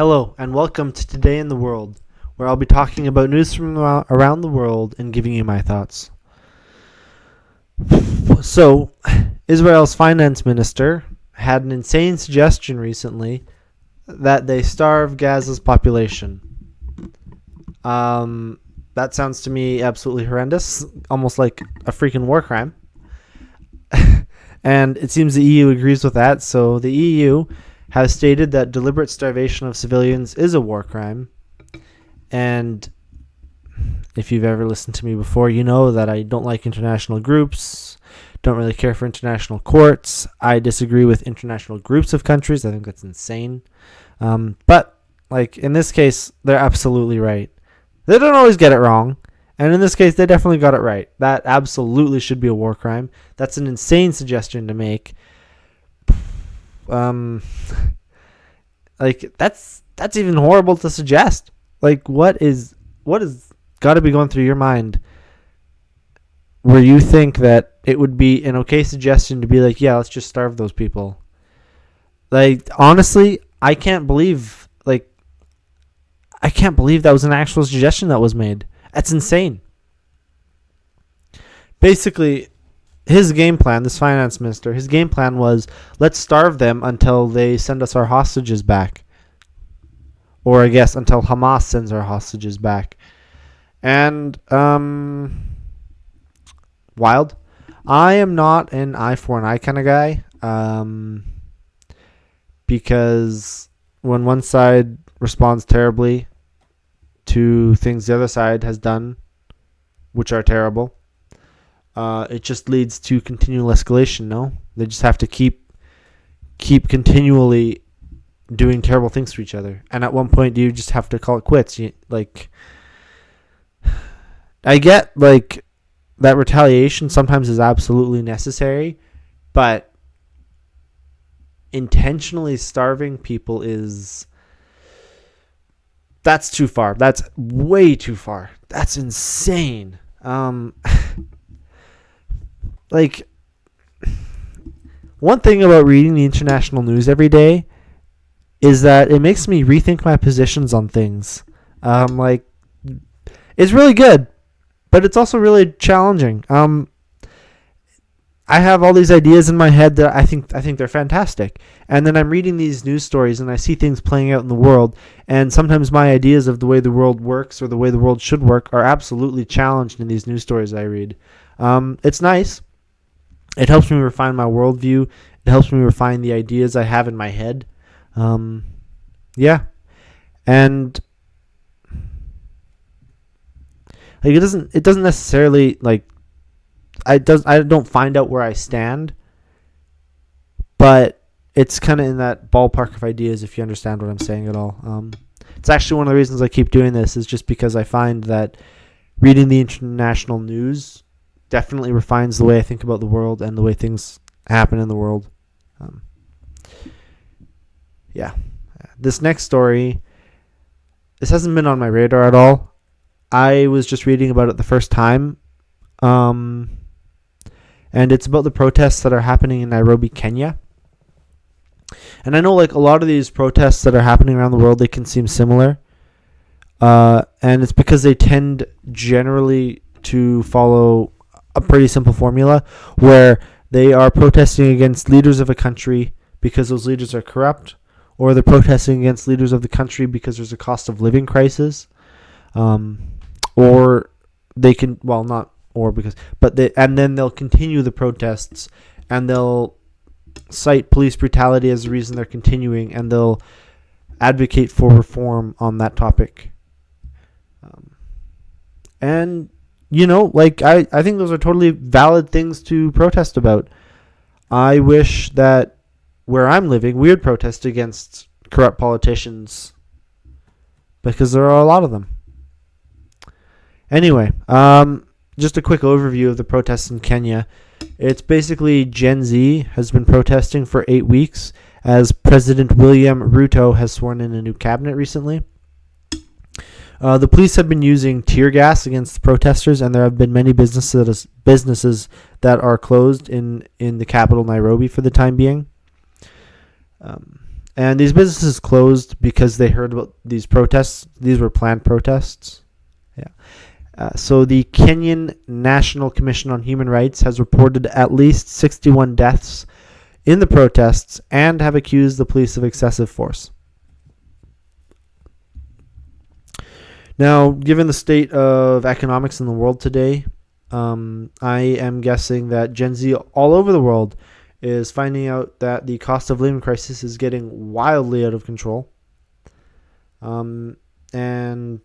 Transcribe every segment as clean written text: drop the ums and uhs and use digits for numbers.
Hello, and welcome to Today in the World, where I'll be talking about news from around the world and giving you my thoughts. So, Israel's finance minister had an insane suggestion recently that they starve Gaza's population. That sounds to me absolutely horrendous, almost like a freaking war crime. And it seems the EU agrees with that, so the EU has stated that deliberate starvation of civilians is a war crime. And if you've ever listened to me before, you know that I don't like international groups, don't really care for international courts. I disagree with international groups of countries. I think that's insane. But, in this case, they're absolutely right. They don't always get it wrong. And in this case, they definitely got it right. That absolutely should be a war crime. That's an insane suggestion to make. That's even horrible to suggest. What is got to be going through your mind where you think that it would be an okay suggestion to be like, yeah, let's just starve those people? Honestly, I can't believe that was an actual suggestion that was made. That's insane. Basically, his game plan, this finance minister, his game plan was, let's starve them until they send us our hostages back. Or I guess until Hamas sends our hostages back. And, wild. I am not an eye for an eye kind of guy. Because when one side responds terribly to things the other side has done, which are terrible, it just leads to continual escalation. No, they just have to keep continually doing terrible things to each other, and at one point, do you just have to call it quits? I get that retaliation sometimes is absolutely necessary, but intentionally starving people that's too far. That's way too far. That's insane. One thing about reading the international news every day is that it makes me rethink my positions on things. It's really good, but it's also really challenging. I have all these ideas in my head that I think they're fantastic. And then I'm reading these news stories and I see things playing out in the world, and sometimes my ideas of the way the world works or the way the world should work are absolutely challenged in these news stories I read. It's nice. It helps me refine my worldview. It helps me refine the ideas I have in my head. Yeah. And it doesn't necessarily I don't find out where I stand, but it's kind of in that ballpark of ideas, if you understand what I'm saying at all. It's actually one of the reasons I keep doing this, is just because I find that reading the international news definitely refines the way I think about the world and the way things happen in the world. Yeah. This next story, this hasn't been on my radar at all. I was just reading about it the first time. And it's about the protests that are happening in Nairobi, Kenya. And I know a lot of these protests that are happening around the world, they can seem similar. And it's because they tend generally to follow a pretty simple formula where they are protesting against leaders of a country because those leaders are corrupt, or they're protesting against leaders of the country because there's a cost of living crisis. Or they can, and then they'll continue the protests, and they'll cite police brutality as the reason they're continuing, and they'll advocate for reform on that topic. And, I think those are totally valid things to protest about. I wish that where I'm living, we would protest against corrupt politicians, because there are a lot of them. Anyway, just a quick overview of the protests in Kenya. It's basically Gen Z has been protesting for 8 weeks as President William Ruto has sworn in a new cabinet recently. The police have been using tear gas against the protesters, and there have been many businesses that are closed in the capital, Nairobi, for the time being. And these businesses closed because they heard about these protests. These were planned protests. Yeah. So the Kenyan National Commission on Human Rights has reported at least 61 deaths in the protests and have accused the police of excessive force. Now, given the state of economics in the world today, I am guessing that Gen Z all over the world is finding out that the cost of living crisis is getting wildly out of control. And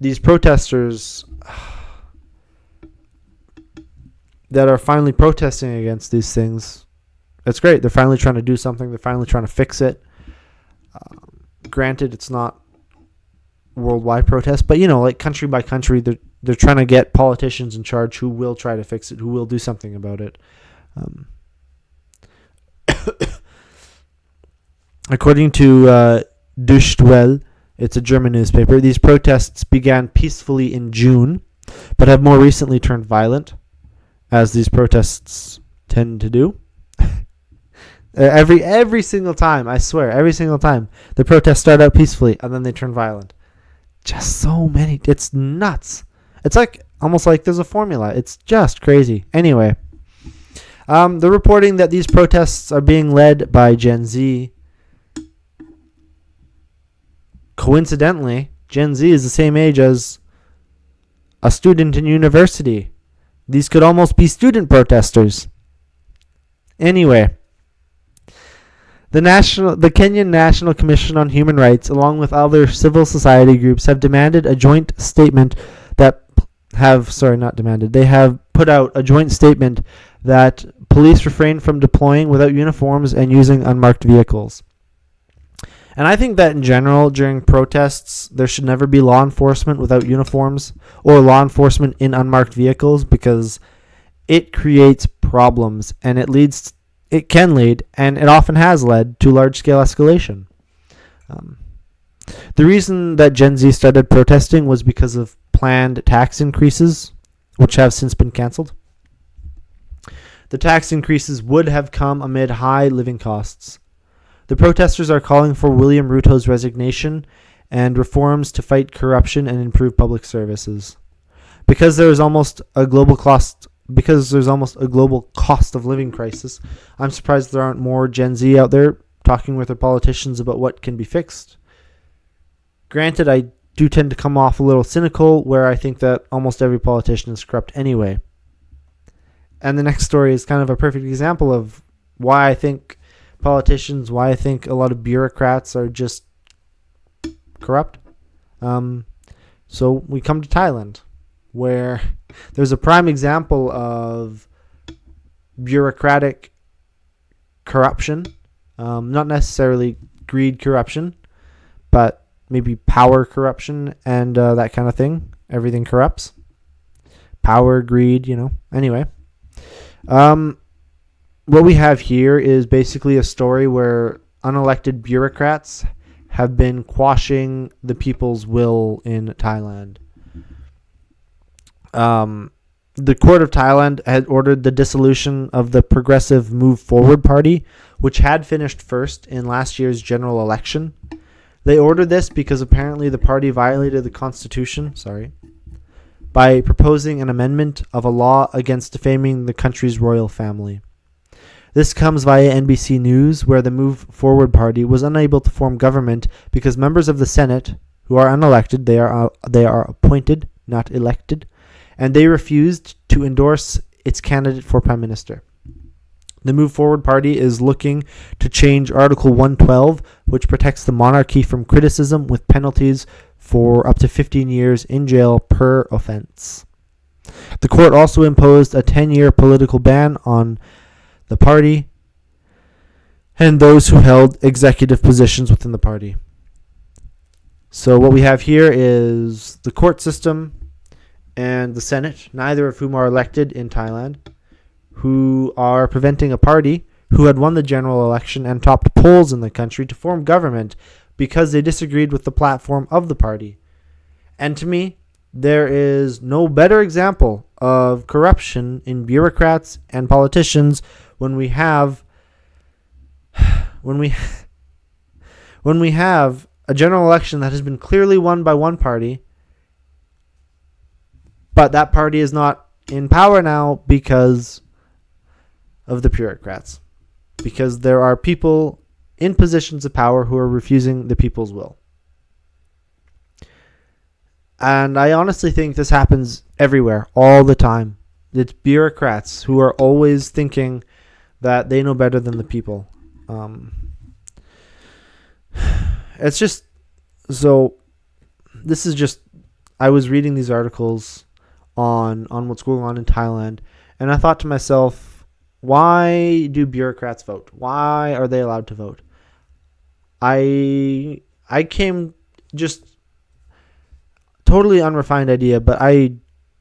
these protesters that are finally protesting against these things, that's great. They're finally trying to do something. They're finally trying to fix it. Granted, it's not worldwide protest, but like country by country, they're trying to get politicians in charge who will try to fix it, who will do something about it. According to Deutsche Welle, it's a German newspaper, these protests began peacefully in June, but have more recently turned violent, as these protests tend to do. Every single time, I swear, every single time, the protests start out peacefully and then they turn violent. Just so many. It's nuts. It's almost like there's a formula. It's just crazy. Anyway, they're reporting that these protests are being led by Gen Z. Coincidentally, Gen Z is the same age as a student in university. These could almost be student protesters. Anyway, the Kenyan National Commission on Human Rights, along with other civil society groups, have demanded a joint statement they have put out a joint statement that police refrain from deploying without uniforms and using unmarked vehicles. And I think that in general, during protests, there should never be law enforcement without uniforms or law enforcement in unmarked vehicles, because it creates problems and it can lead, and it often has led, to large-scale escalation. The reason that Gen Z started protesting was because of planned tax increases, which have since been cancelled. The tax increases would have come amid high living costs. The protesters are calling for William Ruto's resignation and reforms to fight corruption and improve public services. Because there's almost a global cost of living crisis, I'm surprised there aren't more Gen Z out there talking with their politicians about what can be fixed. Granted, I do tend to come off a little cynical, where I think that almost every politician is corrupt anyway. And the next story is kind of a perfect example of why I think a lot of bureaucrats are just corrupt. So we come to Thailand, where there's a prime example of bureaucratic corruption. Not necessarily greed corruption, but maybe power corruption and that kind of thing. Everything corrupts. Power, greed, Anyway. What we have here is basically a story where unelected bureaucrats have been quashing the people's will in Thailand. The court of Thailand had ordered the dissolution of the Progressive Move Forward Party, which had finished first in last year's general election. They ordered this because apparently the party violated the constitution, by proposing an amendment of a law against defaming the country's royal family. This comes via NBC News, where the Move Forward Party was unable to form government because members of the Senate, who are unelected, they are appointed, not elected, and they refused to endorse its candidate for prime minister. The Move Forward Party is looking to change Article 112, which protects the monarchy from criticism with penalties for up to 15 years in jail per offense. The court also imposed a 10-year political ban on the party and those who held executive positions within the party. So what we have here is the court system and the Senate, neither of whom are elected in Thailand, who are preventing a party who had won the general election and topped polls in the country to form government because they disagreed with the platform of the party. And to me, there is no better example of corruption in bureaucrats and politicians when we have when we when we have a general election that has been clearly won by one party, but that party is not in power now because of the bureaucrats, because there are people in positions of power who are refusing the people's will. And I honestly think this happens everywhere, all the time. It's bureaucrats who are always thinking that they know better than the people. It's just, so this is just, I was reading these articles on what's going on in Thailand, and I thought to myself, why do bureaucrats vote? Why are they allowed to vote? I came just totally unrefined idea, but I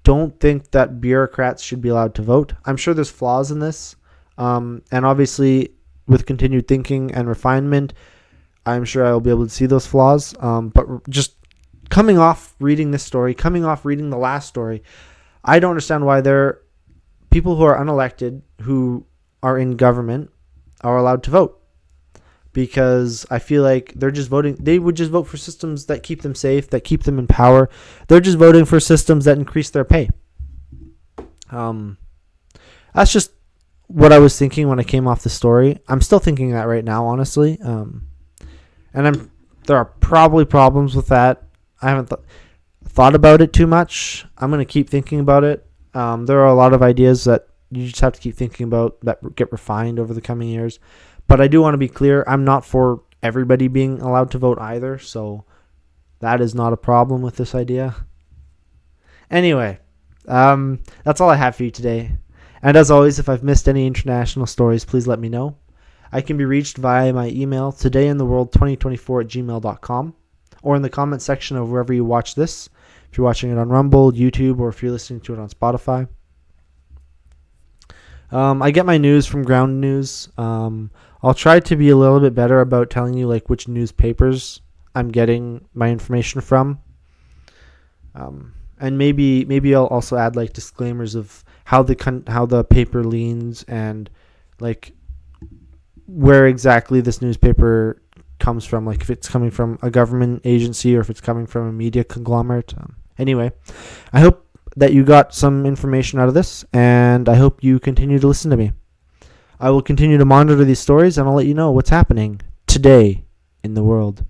don't think that bureaucrats should be allowed to vote. I'm sure there's flaws in this, and obviously with continued thinking and refinement, I'm sure I will be able to see those flaws. But just coming off reading this story, coming off reading the last story, I don't understand why there people who are unelected, who are in government, are allowed to vote. Because I feel like they're just voting. They would just vote for systems that keep them safe, that keep them in power. They're just voting for systems that increase their pay. That's just what I was thinking when I came off the story. I'm still thinking that right now, honestly. And there are probably problems with that. I haven't thought about it too much. I'm going to keep thinking about it. There are a lot of ideas that you just have to keep thinking about that get refined over the coming years. But I do want to be clear, I'm not for everybody being allowed to vote either, so that is not a problem with this idea. Anyway, that's all I have for you today. And as always, if I've missed any international stories, please let me know. I can be reached via my email, todayintheworld2024@gmail.com, or in the comment section of wherever you watch this, if you're watching it on Rumble, YouTube, or if you're listening to it on Spotify. I get my news from Ground News. I'll try to be a little bit better about telling you like which newspapers I'm getting my information from. And maybe I'll also add like disclaimers of how the paper leans and like where exactly this newspaper comes from, like if it's coming from a government agency or if it's coming from a media conglomerate. Anyway, I hope that you got some information out of this, and I hope you continue to listen to me. I will continue to monitor these stories, and I'll let you know what's happening today in the world.